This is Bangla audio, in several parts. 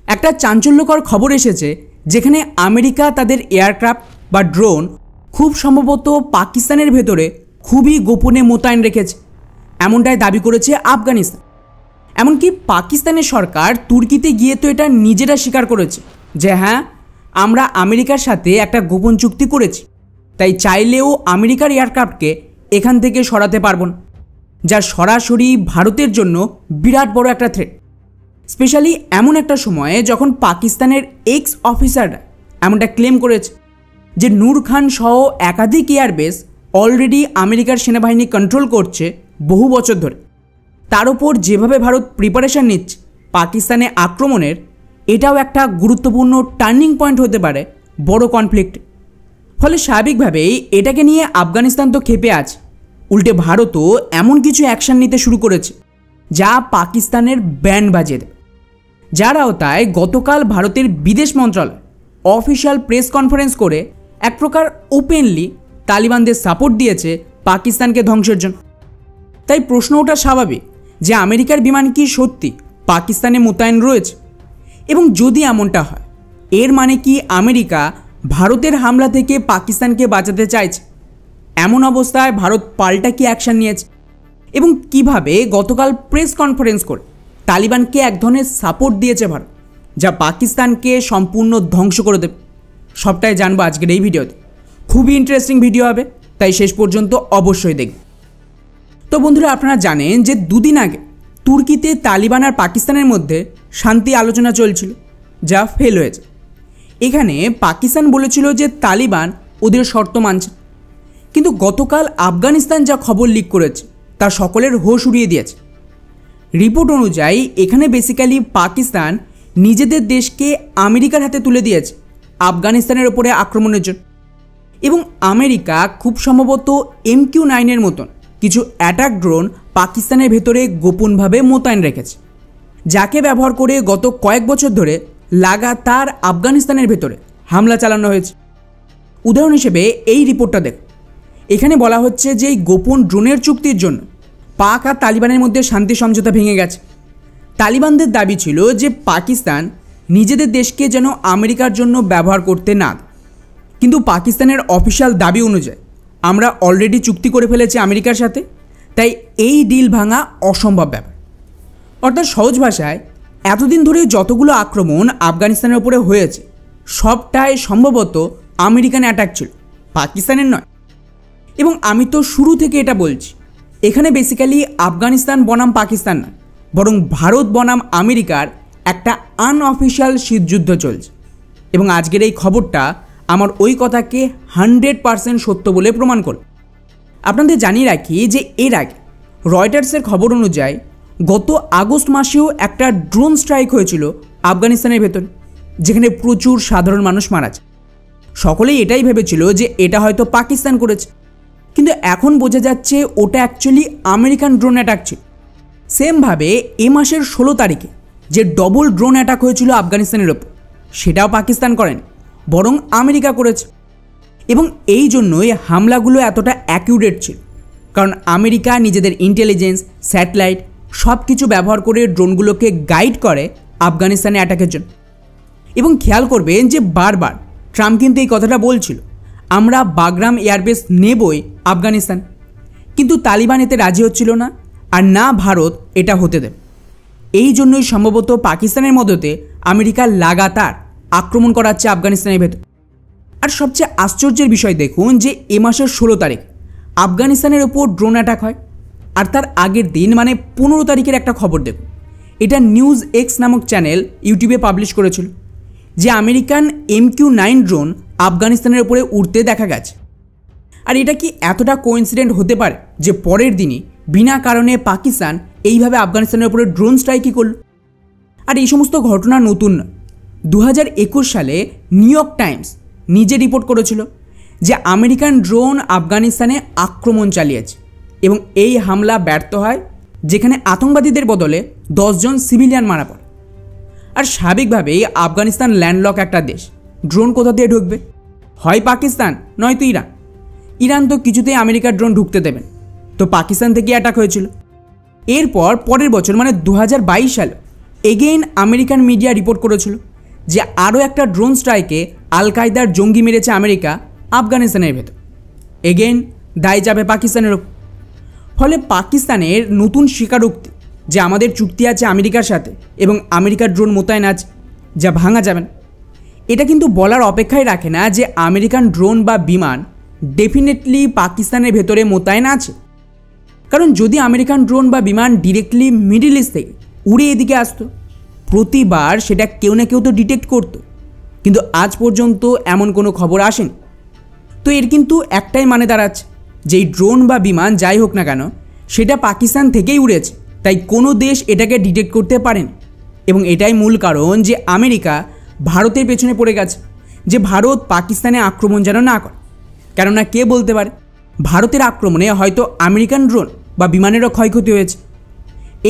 একটা চাঞ্চল্যকর খবর এসেছে যেখানে আমেরিকা তাদের এয়ারক্রাফট বা ড্রোন খুব সম্ভবত পাকিস্তানের ভেতরে খুবই গোপনে মোতায়েন রেখেছে, এমনটাই দাবি করেছে আফগানিস্তান। এমনকি পাকিস্তানের সরকার তুর্কিতে গিয়ে তো এটা নিজেরা স্বীকার করেছে যে হ্যাঁ, আমরা আমেরিকার সাথে একটা গোপন চুক্তি করেছি, তাই চাইলেও আমেরিকার এয়ারক্রাফটকে এখান থেকে সরাতে পারব না, যা সরাসরি ভারতের জন্য বিরাট বড় একটা থ্রেট। স্পেশালি এমন একটা সময়ে যখন পাকিস্তানের এক্স অফিসাররা এমনটা ক্লেম করেছে যে নূর খান সহ একাধিক এয়ারবেস অলরেডি আমেরিকার সেনাবাহিনী কন্ট্রোল করছে বহু বছর ধরে। তার ওপর যেভাবে ভারত প্রিপারেশন নিচ্ছে পাকিস্তানে আক্রমণের, এটাও একটা গুরুত্বপূর্ণ টার্নিং পয়েন্ট হতে পারে বড় কনফ্লিক্ট। ফলে স্বাভাবিকভাবেই এটাকে নিয়ে আফগানিস্তান তো ক্ষেপে আছে, উল্টে ভারতও এমন কিছু অ্যাকশান নিতে শুরু করেছে যা পাকিস্তানের ব্যান্ড বাজিয়ে দেবে। যার আওতায় গতকাল ভারতের বিদেশ মন্ত্রণালয় অফিসিয়াল প্রেস কনফারেন্স করে এক প্রকার ওপেনলি তালিবানদের সাপোর্ট দিয়েছে পাকিস্তানকে ধ্বংসের জন্য। তাই প্রশ্ন ওঠা স্বাভাবিক যে আমেরিকার বিমান কি সত্যি পাকিস্তানে মোতায়েন রয়েছে, এবং যদি এমনটা হয় এর মানে কি আমেরিকা ভারতের হামলা থেকে পাকিস্তানকে বাঁচাতে চাইছে? এমন অবস্থায় ভারত পাল্টা কি অ্যাকশান নিয়েছে এবং কিভাবে গতকাল প্রেস কনফারেন্স করে তালিবানকে এক ধরনের সাপোর্ট দিয়েছে ভারত, যা পাকিস্তানকে সম্পূর্ণ ধ্বংস করে দেবে, সবটাই জানবো আজকের এই ভিডিওতে। খুবই ইন্টারেস্টিং ভিডিও হবে, তাই শেষ পর্যন্ত অবশ্যই দেখবেন। তো বন্ধুরা, আপনারা জানেন যে দুদিন আগে তুর্কিতে তালিবান আর পাকিস্তানের মধ্যে শান্তি আলোচনা চলছিল, যা ফেল হয়েছে। এখানে পাকিস্তান বলেছিল যে তালিবান ওদের শর্ত মানছে, কিন্তু গতকাল আফগানিস্তান যা খবর লিক করেছে তা সকলের হোশ উড়িয়ে দিয়েছে। রিপোর্ট অনুযায়ী এখানে বেসিক্যালি পাকিস্তান নিজেদের দেশকে আমেরিকার হাতে তুলে দিয়েছে আফগানিস্তানের ওপরে আক্রমণের জন্য, এবং আমেরিকা খুব সম্ভবত MQ-9 মতন কিছু অ্যাটাক ড্রোন পাকিস্তানের ভেতরে গোপনভাবে মোতায়েন রেখেছে, যাকে ব্যবহার করে গত কয়েক বছর ধরে লাগাতার আফগানিস্তানের ভেতরে হামলা চালানো হয়েছে। উদাহরণ হিসেবে এই রিপোর্টটা দেখ, এখানে বলা হচ্ছে যে এই গোপন ড্রোনের চুক্তির জন্য পাক আর তালিবানের মধ্যে শান্তি সমঝোতা ভেঙে গেছে। তালিবানদের দাবি ছিল যে পাকিস্তান নিজেদের দেশকে যেন আমেরিকার জন্য ব্যবহার করতে না, কিন্তু পাকিস্তানের অফিসিয়াল দাবি অনুযায়ী আমরা অলরেডি চুক্তি করে ফেলেছি আমেরিকার সাথে, তাই এই ডিল ভাঙা অসম্ভব ব্যাপার। অর্থাৎ সহজ ভাষায় এতদিন ধরে যতগুলো আক্রমণ আফগানিস্তানের ওপরে হয়েছে সবটাই সম্ভবত আমেরিকান অ্যাটাক ছিল, পাকিস্তানের নয়। এবং আমি তো শুরু থেকে এটা বলছি, এখানে বেসিক্যালি আফগানিস্তান বনাম পাকিস্তান না, বরং ভারত বনাম আমেরিকার একটা আনঅফিসিয়াল শীতযুদ্ধ চলছে। এবং আজকের এই খবরটা আমার ওই কথাকে 100% সত্য বলে প্রমাণ করে। আপনাদের জানিয়ে রাখি যে এর আগে রয়টার্সের খবর অনুযায়ী গত আগস্ট মাসেও একটা ড্রোন স্ট্রাইক হয়েছিল আফগানিস্তানের ভেতর, যেখানে প্রচুর সাধারণ মানুষ মারা যায়। সকলেই এটাই ভেবেছিল যে এটা হয়তো পাকিস্তান করেছে, কিন্তু এখন বোঝা যাচ্ছে ওটা অ্যাকচুয়ালি আমেরিকান ড্রোন অ্যাটাক ছিল। সেমভাবে এ মাসের 16 তারিখে যে ডবল ড্রোন অ্যাটাক হয়েছিল আফগানিস্তানের ওপর, সেটাও পাকিস্তান করেনি, বরং আমেরিকা করেছে। এবং এই জন্যই হামলাগুলো এতটা অ্যাকিউরেট ছিল, কারণ আমেরিকা নিজেদের ইন্টেলিজেন্স, স্যাটেলাইট সব কিছু ব্যবহার করে ড্রোনগুলোকে গাইড করে আফগানিস্তানে অ্যাটাকের জন্য। এবং খেয়াল করবেন যে বারবার ট্রাম্প কিন্তু এই কথাটা বলছিল, আমরা বাগরাম এয়ারবেস নেবই আফগানিস্তান, কিন্তু তালিবান এতে রাজি হচ্ছিল না, আর না ভারত এটা হতে দেবে। এই জন্যই সম্ভবত পাকিস্তানের মদতে আমেরিকা লাগাতার আক্রমণ করাচ্ছে আফগানিস্তানের ভেতর। আর সবচেয়ে আশ্চর্যের বিষয় দেখুন যে এ মাসের 16 তারিখ আফগানিস্তানের ওপর ড্রোন অ্যাটাক হয়, আর তার আগের দিন মানে 15 তারিখের একটা খবর দেখুন, এটা নিউজ এক্স নামক চ্যানেল ইউটিউবে পাবলিশ করেছিল যে আমেরিকান MQ-9 ড্রোন আফগানিস্তানের উপরে উড়তে দেখা গেছে। আর এটা কি এতটা কোইন্সিডেন্ট হতে পারে যে পরের দিনই বিনা কারণে পাকিস্তান এইভাবে আফগানিস্তানের উপরে ড্রোন স্ট্রাইকই করল? আর এই সমস্ত ঘটনা নতুন নয়। 2021 সালে নিউ ইয়র্ক টাইমস নিজে রিপোর্ট করেছিল যে আমেরিকান ড্রোন আফগানিস্তানে আক্রমণ চালিয়েছে, এবং এই হামলা ব্যর্থ হয়, যেখানে আতঙ্কবাদীদের বদলে 10 জন সিভিলিয়ান মারা পড়ে। আর স্বাভাবিকভাবেই আফগানিস্তান ল্যান্ডলক একটা দেশ, ড্রোন কোথা দিয়ে ঢুকবে? হয় পাকিস্তান নয়তো ইরান। ইরান তো কিছুতেই আমেরিকার ড্রোন ঢুকতে দেবেন, তো পাকিস্তান থেকে অ্যাটাক হয়েছিল। এরপর পরের বছর মানে 2022 সালে এগেইন আমেরিকান মিডিয়া রিপোর্ট করেছিল যে আরও একটা ড্রোন স্ট্রাইকে আল কায়দার জঙ্গি মেরেছে আমেরিকা আফগানিস্তানের ভেতর। এগেইন দায় যাবে পাকিস্তানের ওপর। ফলে পাকিস্তানের নতুন স্বীকারোক্তি যে আমাদের চুক্তি আছে আমেরিকার সাথে এবং আমেরিকার ড্রোন মোতায়েন আছে, যা ভাঙা যাবে না, এটা কিন্তু বলার অপেক্ষাই রাখে না যে আমেরিকান ড্রোন বা বিমান ডেফিনেটলি পাকিস্তানের ভেতরে মোতায়েন আছে। কারণ যদি আমেরিকান ড্রোন বা বিমান ডিরেক্টলি মিডল ইস্ট থেকে উড়ে এদিকে আসতো, প্রতিবার সেটা কেউ না কেউ তো ডিটেক্ট করতো, কিন্তু আজ পর্যন্ত এমন কোনো খবর আসেনি। তো এর কিন্তু একটাই মানে দাঁড়াচ্ছে যে এই ড্রোন বা বিমান যাই হোক না কেন সেটা পাকিস্তান থেকেই উড়েছে, তাই কোনো দেশ এটাকে ডিটেক্ট করতে পারেনি। এবং এটাই মূল কারণ যে আমেরিকা ভারতের পেছনে পড়ে গেছে যে ভারত পাকিস্তানে আক্রমণ যেন না করে। কেননা কে বলতে পারে ভারতের আক্রমণে হয়তো আমেরিকান ড্রোন বা বিমানেরও ক্ষয়ক্ষতি হয়েছে।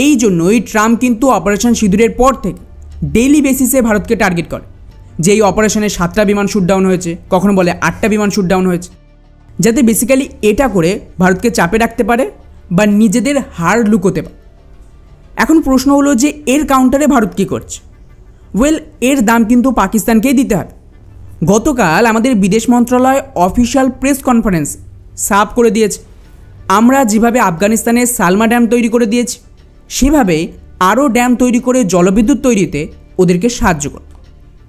এই জন্যই ট্রাম্প কিন্তু অপারেশন সিঁদুরের পর থেকে ডেইলি বেসিসে ভারতকে টার্গেট করে যে এই অপারেশনে 7টা বিমান শুটডাউন হয়েছে, কখনো বলে 8টা বিমান শুটডাউন হয়েছে, যাতে বেসিক্যালি এটা করে ভারতকে চাপে রাখতে পারে বা নিজেদের হার লুকোতে পারে। এখন প্রশ্ন হলো যে এর কাউন্টারে ভারত কী করছে? ওয়েল, এর দাম কিন্তু পাকিস্তানকেই দিতে হবে। গতকাল আমাদের বিদেশ মন্ত্রণালয় অফিসিয়াল প্রেস কনফারেন্স সাফ করে দিয়েছে আমরা যেভাবে আফগানিস্তানে সালমা ড্যাম তৈরি করে দিয়েছি সেভাবে আরও ড্যাম তৈরি করে জলবিদ্যুৎ তৈরিতে ওদেরকে সাহায্য করব।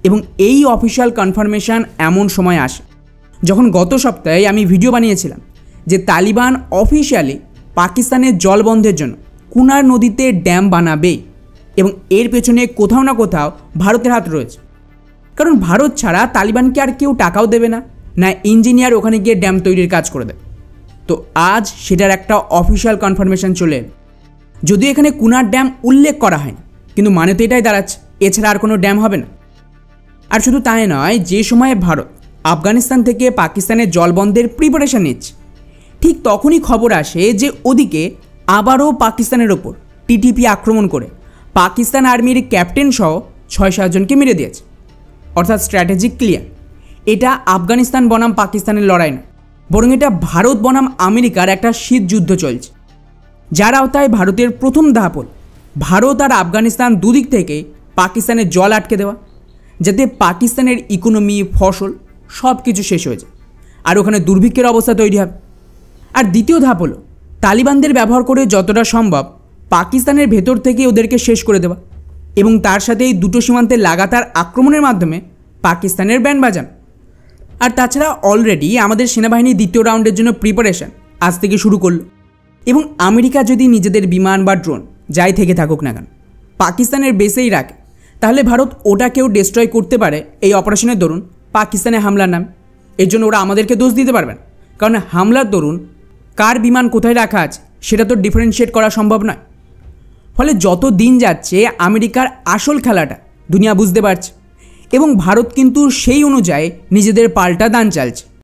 এবং এই অফিসিয়াল কনফার্মেশন এমন সময় আসে যখন গত সপ্তাহে আমি ভিডিও বানিয়েছিলাম যে তালিবান অফিসিয়ালি পাকিস্তানের জল বন্ধের জন্য কুনার নদীতে ড্যাম বানাবে এবং এর পেছনে কোথাও না কোথাও ভারতের হাত রয়েছে। কারণ ভারত ছাড়া তালিবানকে আর কেউ টাকাও দেবে না, না ইঞ্জিনিয়ার ওখানে গিয়ে ড্যাম তৈরির কাজ করে দেবে। তো আজ সেটার একটা অফিসিয়াল কনফার্মেশন চলে এলো। যদিও এখানে কুনার ড্যাম উল্লেখ করা হয়নি, কিন্তু মানে তো এটাই দাঁড়াচ্ছে এছাড়া আর কোনো ড্যাম হবে না। আর শুধু তাই নয়, যে সময়ে ভারত আফগানিস্তান থেকে পাকিস্তানের জলবন্ধের প্রিপারেশন নিচ্ছে ঠিক তখনই খবর আসে যে ওদিকে আবারও পাকিস্তানের ওপর টিটিপি আক্রমণ করে পাকিস্তান আর্মির ক্যাপ্টেন সহ 6-7 জনকে মেরে দিয়েছে। অর্থাৎ স্ট্র্যাটেজিক ক্লিয়ার, এটা আফগানিস্তান বনাম পাকিস্তানের লড়াই না, বরং এটা ভারত বনাম আমেরিকার একটা শীত যুদ্ধ চলছে, যার আওতায় ভারতের প্রথম ধাপ হল ভারত আর আফগানিস্তান দুদিক থেকে পাকিস্তানের জল আটকে দেওয়া, যাতে পাকিস্তানের ইকোনমি, ফসল সব কিছু শেষ হয়ে যায় আর ওখানে দুর্ভিক্ষের অবস্থা তৈরি হবে। আর দ্বিতীয় ধাপ হলো তালিবানদের ব্যবহার করে যতটা সম্ভব পাকিস্তানের ভেতর থেকে ওদেরকে শেষ করে দেওয়া এবং তার সাথে এই দুটো সীমান্তে লাগাতার আক্রমণের মাধ্যমে পাকিস্তানের ব্যান্ড বাজান। আর তাছাড়া অলরেডি আমাদের সেনাবাহিনী দ্বিতীয় রাউন্ডের জন্য প্রিপারেশন আজ থেকে শুরু করলো এবং আমেরিকা যদি নিজেদের বিমান বা ড্রোন যাই থেকে থাকুক না কেন পাকিস্তানের বেসেই রাখে, তাহলে ভারত ওটাকেও ডিস্ট্রয় করতে পারে এই অপারেশনের দরুন পাকিস্তানে হামলার নাম। এর জন্য ওরা আমাদেরকে দোষ দিতে পারবেন, কারণ হামলার দরুন কার বিমান কোথায় রাখা আছে সেটা তো ডিফারেন্সিয়েট করা সম্ভব নয়। ফলে যত দিন যাচ্ছে আমেরিকার আসল খেলাটা দুনিয়া বুঝতে পারছে এবং ভারত কিন্তু সেই অনুযায়ী নিজেদের পাল্টা দান চালছে।